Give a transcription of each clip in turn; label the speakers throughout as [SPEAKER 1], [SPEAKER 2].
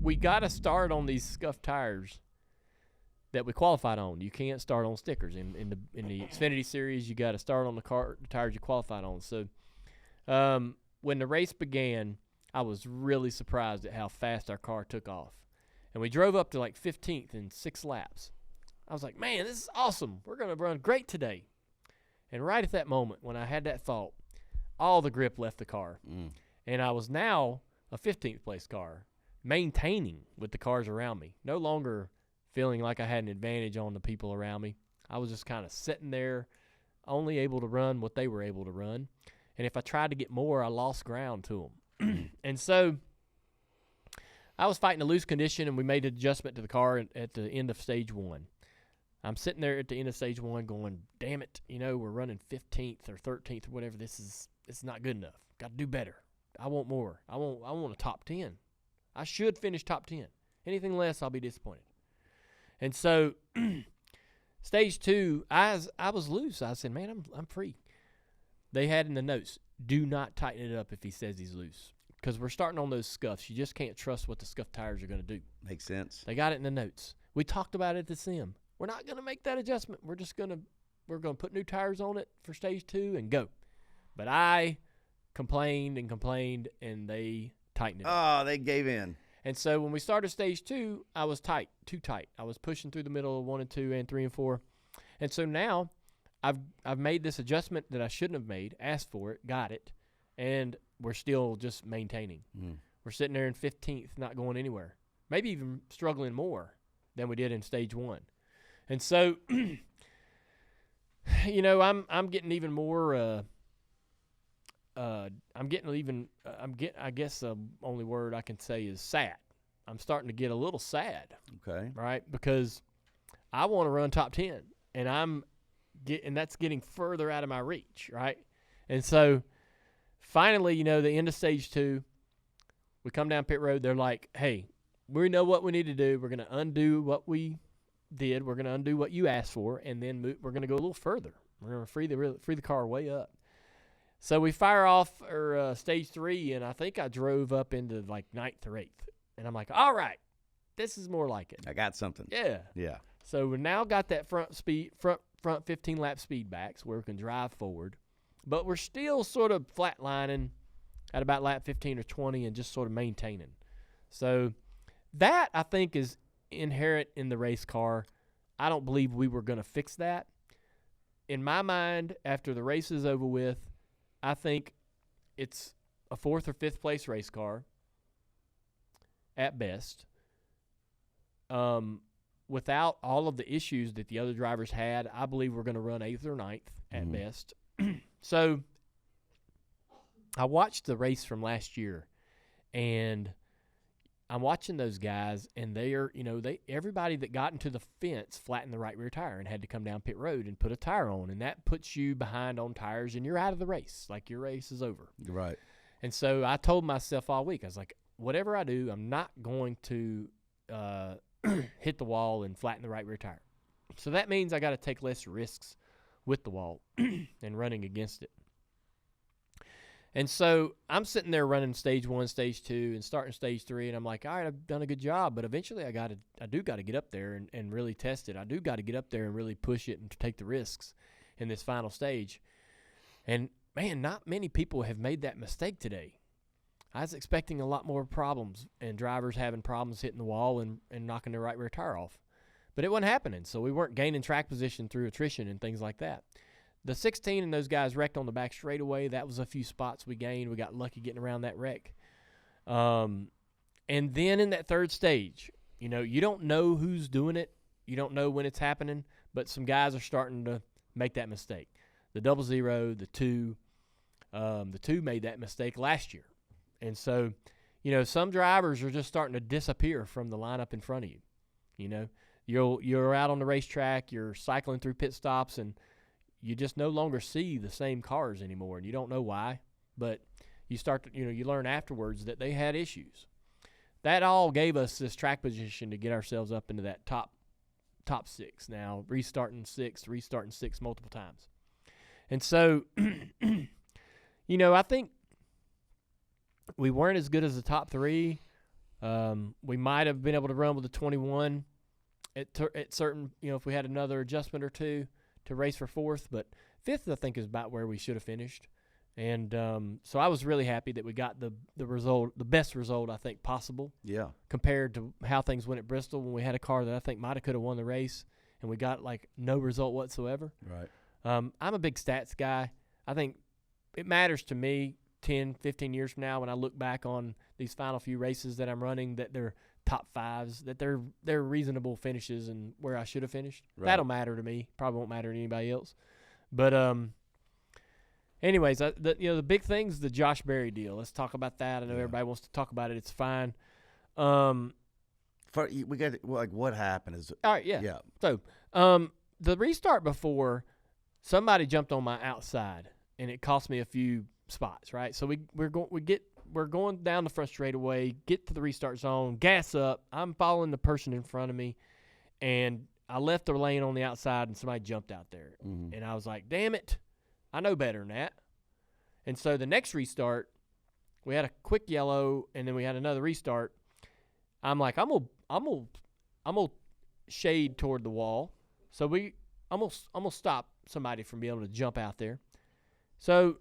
[SPEAKER 1] we got to start on these scuffed tires that we qualified on. You can't start on stickers. In the Xfinity Series, you got to start on the tires you qualified on. So when the race began, I was really surprised at how fast our car took off. And we drove up to like 15th in 6 laps. I was like, man, this is awesome. We're going to run great today. And right at that moment, when I had that thought, all the grip left the car. And I was now a 15th place car, maintaining with the cars around me. No longer feeling like I had an advantage on the people around me. I was just kind of sitting there, only able to run what they were able to run. And if I tried to get more, I lost ground to them. And so I was fighting a loose condition, and we made an adjustment to the car at the end of stage 1. I'm sitting there at the end of stage 1 going, damn it, we're running 15th or 13th or whatever. It's not good enough. Got to do better. I want more. I want a top 10. I should finish top 10. Anything less, I'll be disappointed. And so stage 2, I was loose. I said, man, I'm free. They had in the notes, do not tighten it up if he says he's loose, because we're starting on those scuffs. You just can't trust what the scuffed tires are going to do.
[SPEAKER 2] Makes sense.
[SPEAKER 1] They got it in the notes. We talked about it at the sim. We're not going to make that adjustment. We're going to put new tires on it for stage 2 and go. But I complained, and they tightened it up.
[SPEAKER 2] Oh, they gave in.
[SPEAKER 1] And so when we started stage 2, I was too tight. I was pushing through the middle of 1 and 2 and 3 and 4. And so now I've made this adjustment that I shouldn't have made, asked for it, got it, and we're still just maintaining. We're sitting there in 15th, not going anywhere. Maybe even struggling more than we did in stage 1. And so, I'm getting even more. I guess the only word I can say is sad. I'm starting to get a little sad.
[SPEAKER 2] Okay.
[SPEAKER 1] Right, because I want to run top 10, and that's getting further out of my reach. Right, and so finally, the end of stage 2, we come down pit road. They're like, "Hey, we know what we need to do. We're going to undo what we did. We're going to undo what you asked for, and then we're going to go a little further. We're going to free the car way up." So we fire off stage 3, and I think I drove up into like 9th or 8th. And I'm like, all right, this is more like it.
[SPEAKER 2] I got something.
[SPEAKER 1] Yeah. So we now got that front 15-lap speed backs where we can drive forward. But we're still sort of flatlining at about lap 15 or 20 and just sort of maintaining. So that, I think, is inherent in the race car. I don't believe we were going to fix that. In my mind, after the race is over with, I think it's a 4th or 5th place race car at best, without all of the issues that the other drivers had. I believe we're going to run 8th or 9th at best. So I watched the race from last year, and I'm watching those guys, and they are, everybody that got into the fence flattened the right rear tire and had to come down pit road and put a tire on, and that puts you behind on tires, and you're out of the race. Like, your race is over.
[SPEAKER 2] Right.
[SPEAKER 1] And so I told myself all week, I was like, whatever I do, I'm not going to hit the wall and flatten the right rear tire. So that means I got to take less risks with the wall and running against it. And so I'm sitting there running stage 1, stage 2, and starting stage 3, and I'm like, all right, I've done a good job, but eventually I do got to get up there and really test it. I do got to get up there and really push it and take the risks in this final stage. And, man, not many people have made that mistake today. I was expecting a lot more problems and drivers having problems hitting the wall and knocking their right rear tire off. But it wasn't happening, so we weren't gaining track position through attrition and things like that. The 16 and those guys wrecked on the back straightaway. That was a few spots we gained. We got lucky getting around that wreck. And then in that third stage, you don't know who's doing it. You don't know when it's happening, but some guys are starting to make that mistake. The 00, the 2 made that mistake last year. And so, some drivers are just starting to disappear from the lineup in front of you. You're out on the racetrack, you're cycling through pit stops, and you just no longer see the same cars anymore, and you don't know why. But you start to, you learn afterwards that they had issues. That all gave us this track position to get ourselves up into that top 6. Now, restarting 6 multiple times. And so, I think we weren't as good as the top 3, We might have been able to run with a 21 at certain, if we had another adjustment or two to race for fourth. But fifth, I think, is about where we should have finished. And so I was really happy that we got the result, the best result I think possible.
[SPEAKER 2] Yeah.
[SPEAKER 1] Compared to how things went at Bristol when we had a car that I think might have could have won the race, and we got like no result whatsoever.
[SPEAKER 2] Right.
[SPEAKER 1] I'm a big stats guy. I think it matters to me 10, 15 years from now when I look back on these final few races that I'm running, that they're top fives, that they're reasonable finishes and where I should have finished. Right. That'll matter to me. Probably won't matter to anybody else. But anyways, the big thing's the Josh Berry deal. Let's talk about that. I know everybody wants to talk about it. It's fine.
[SPEAKER 2] We got what happened is
[SPEAKER 1] all right. Yeah. So the restart before, somebody jumped on my outside and it cost me a few spots. Right. So we're going down the front straightaway, get to the restart zone, gas up. I'm following the person in front of me, and I left the lane on the outside, and somebody jumped out there. Mm-hmm. And I was like, damn it, I know better than that. And so the next restart, we had a quick yellow, and then we had another restart. I'm like, I'm gonna shade toward the wall. So I'm gonna stop somebody from being able to jump out there. So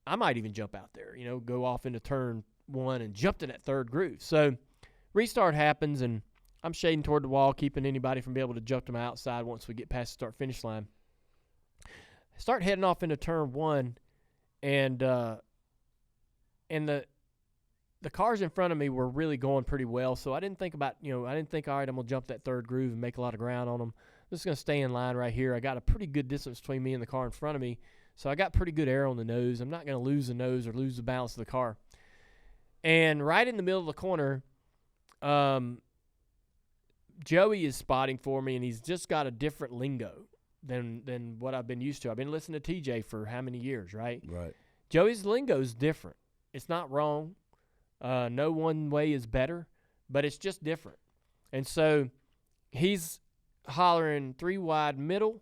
[SPEAKER 1] I might even jump out there, go off into turn one and jump to that third groove. So restart happens, and I'm shading toward the wall, keeping anybody from being able to jump to my outside once we get past the start-finish line. Start heading off into turn one, and the cars in front of me were really going pretty well, so I didn't think about, all right, I'm going to jump that third groove and make a lot of ground on them. I'm just going to stay in line right here. I got a pretty good distance between me and the car in front of me, so I got pretty good air on the nose. I'm not going to lose the nose or lose the balance of the car. And right in the middle of the corner, Joey is spotting for me, and he's just got a different lingo than what I've been used to. I've been listening to TJ for how many years, right?
[SPEAKER 2] Right.
[SPEAKER 1] Joey's lingo is different. It's not wrong. No one way is better, but it's just different. And so he's hollering 3 wide middle,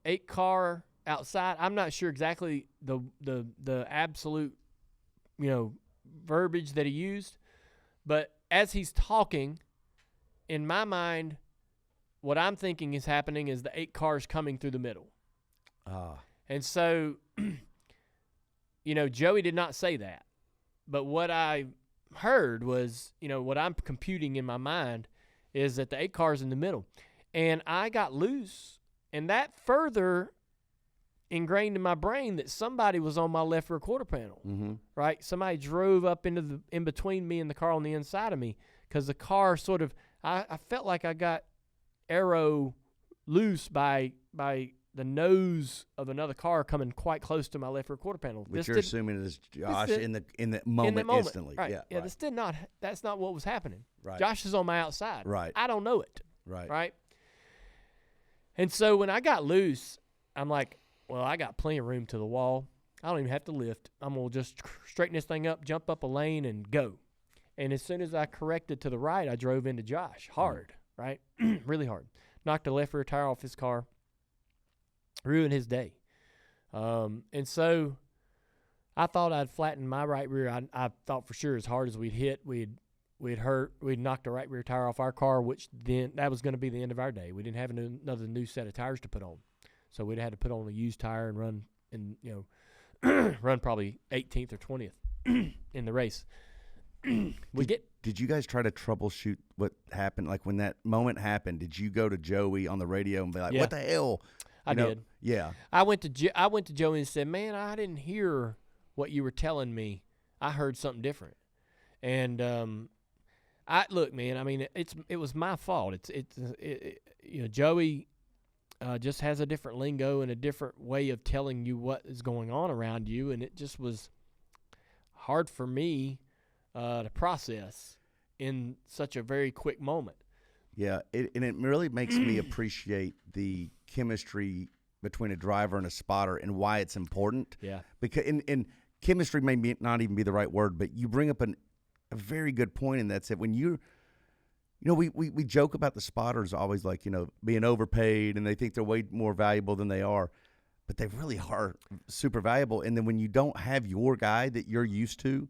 [SPEAKER 1] 8 car outside. I'm not sure exactly the absolute, verbiage that he used, but as he's talking, in my mind, what I'm thinking is happening is the 8 cars coming through the middle. And so, Joey did not say that. But what I heard was, what I'm computing in my mind is that the 8 cars in the middle. And I got loose, and that further ingrained in my brain that somebody was on my left rear quarter panel, right? Somebody drove up in between me and the car on the inside of me, because the car sort of, I felt like I got arrow loose by the nose of another car coming quite close to my left rear quarter panel.
[SPEAKER 2] Which you're assuming is Josh in the moment instantly.
[SPEAKER 1] Right.
[SPEAKER 2] Yeah,
[SPEAKER 1] right. That's not what was happening.
[SPEAKER 2] Right.
[SPEAKER 1] Josh is on my outside.
[SPEAKER 2] Right.
[SPEAKER 1] I don't know it.
[SPEAKER 2] Right.
[SPEAKER 1] Right. And so when I got loose, I'm like, well, I got plenty of room to the wall. I don't even have to lift. I'm going to just straighten this thing up, jump up a lane, and go. And as soon as I corrected to the right, I drove into Josh hard, right? Really hard. Knocked the left rear tire off his car. Ruined his day. And so I thought I'd flatten my right rear. I thought for sure as hard as we'd hit, we'd knocked the right rear tire off our car, which then that was going to be the end of our day. We didn't have another new set of tires to put on. So we'd had to put on a used tire and run run probably 18th or 20th in the race.
[SPEAKER 2] Did you guys try to troubleshoot what happened? Like when that moment happened, did you go to Joey on the radio and be like, "What the hell?"
[SPEAKER 1] I did.
[SPEAKER 2] Yeah.
[SPEAKER 1] I went to Joey and said, "Man, I didn't hear what you were telling me. I heard something different." And look, man. I mean, it was my fault. Joey just has a different lingo and a different way of telling you what is going on around you, and it just was hard for me to process in such a very quick moment.
[SPEAKER 2] Yeah, and it really makes me appreciate the chemistry between a driver and a spotter and why it's important.
[SPEAKER 1] Yeah.
[SPEAKER 2] Because and chemistry may not even be the right word, but you bring up a very good point, and that's it. When we joke about the spotters always like, being overpaid, and they think they're way more valuable than they are, but they really are super valuable. And then when you don't have your guy that you're used to,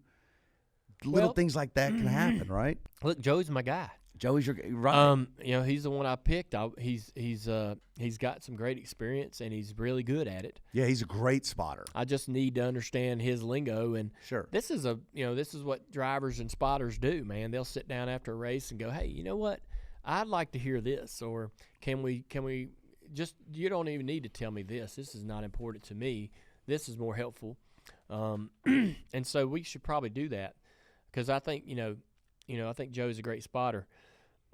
[SPEAKER 2] little things like that can happen, right?
[SPEAKER 1] Look, Joey's my guy.
[SPEAKER 2] Joey's your right.
[SPEAKER 1] He's the one I picked. He's got some great experience and he's really good at it.
[SPEAKER 2] Yeah, he's a great spotter.
[SPEAKER 1] I just need to understand his lingo, and
[SPEAKER 2] Sure.
[SPEAKER 1] this is what drivers and spotters do, man. They'll sit down after a race and go, "Hey, you know what? I'd like to hear this," or can we just, you don't even need to tell me this. This is not important to me. This is more helpful. And so we should probably do that, because I think, I think Joe's a great spotter.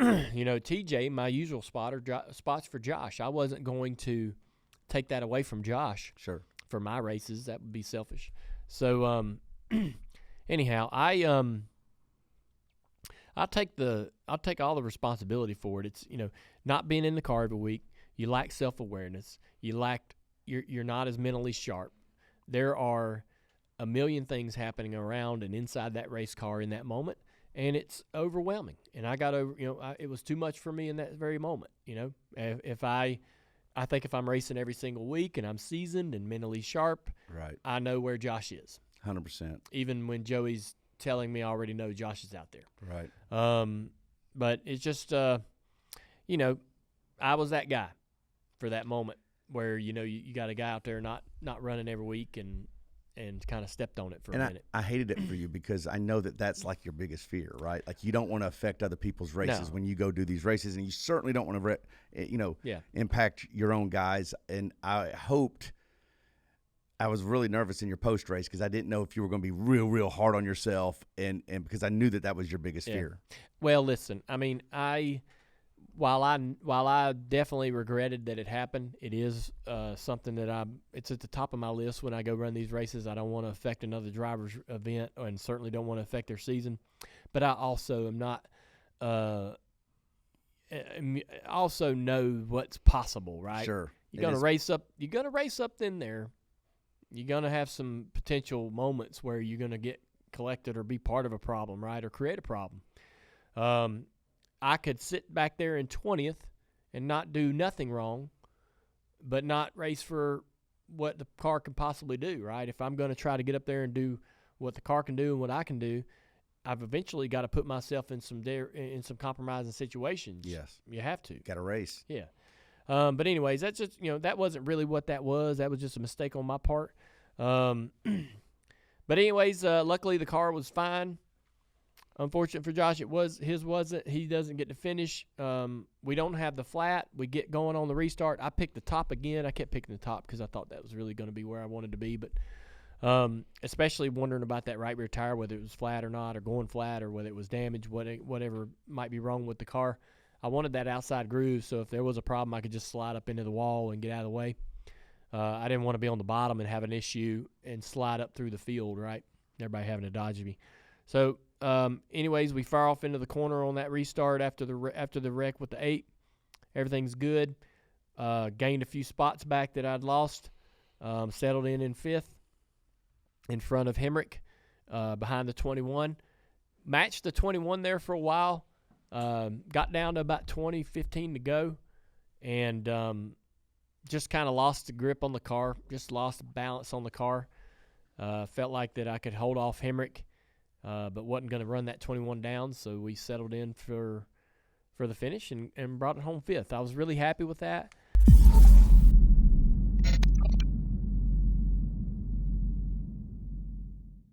[SPEAKER 1] TJ, my usual spotter, spots for Josh. I wasn't going to take that away from Josh.
[SPEAKER 2] Sure.
[SPEAKER 1] For my races, that would be selfish. So, anyhow, I'll take all the responsibility for it. It's, not being in the car every week. You lack self-awareness. You're not as mentally sharp. There are a million things happening around and inside that race car in that moment, and it's overwhelming. And I got over, it was too much for me in that very moment. If I think if I'm racing every single week and I'm seasoned and mentally sharp,
[SPEAKER 2] right,
[SPEAKER 1] I know where Josh is.
[SPEAKER 2] 100%.
[SPEAKER 1] Even when Joey's telling me I already know Josh is out there.
[SPEAKER 2] Right.
[SPEAKER 1] But it's just, I was that guy for that moment where, you got a guy out there not running every week and kind of stepped on it for a minute.
[SPEAKER 2] I hated it for you because I know that's like your biggest fear, right? Like, you don't want to affect other people's races when you go do these races, and you certainly don't want to, impact your own guys. And I was really nervous in your post race because I didn't know if you were going to be real, real hard on yourself, and because I knew that was your biggest fear.
[SPEAKER 1] Well, listen, I mean, while I definitely regretted that it happened, it is something that it's at the top of my list when I go run these races. I don't want to affect another driver's event, and certainly don't want to affect their season. But I also am not. Also know what's possible, right?
[SPEAKER 2] Sure.
[SPEAKER 1] You're gonna race up. You're gonna race up in there. You're gonna have some potential moments where you're gonna get collected or be part of a problem, right, or create a problem. I could sit back there in 20th and not do nothing wrong, but not race for what the car can possibly do, right? If I'm going to try to get up there and do what the car can do and what I can do, I've eventually got to put myself in some compromising situations.
[SPEAKER 2] Yes.
[SPEAKER 1] You have to.
[SPEAKER 2] Got to race.
[SPEAKER 1] Yeah. But anyways, that's just, that wasn't really what that was. That was just a mistake on my part. But anyways, luckily the car was fine. Unfortunate for Josh, his wasn't. He doesn't get to finish. We don't have the flat. We get going on the restart. I picked the top again. I kept picking the top because I thought that was really going to be where I wanted to be. But especially wondering about that right rear tire, whether it was flat or not, or going flat, or whether it was damaged, whatever might be wrong with the car. I wanted that outside groove, so if there was a problem, I could just slide up into the wall and get out of the way. I didn't want to be on the bottom and have an issue and slide up through the field, right? Everybody having to dodge me. So, anyways, we fire off into the corner on that restart after the wreck with the 8. Everything's good. Gained a few spots back that I'd lost. Settled in 5th in front of Hemrick, behind the 21. Matched the 21 there for a while. Got down to about 20:15 to go, and just kind of lost the grip on the car. Just lost the balance on the car. Felt like that I could hold off Hemrick. But wasn't going to run that 21 down, so we settled in for the finish and brought it home 5th. I was really happy with that.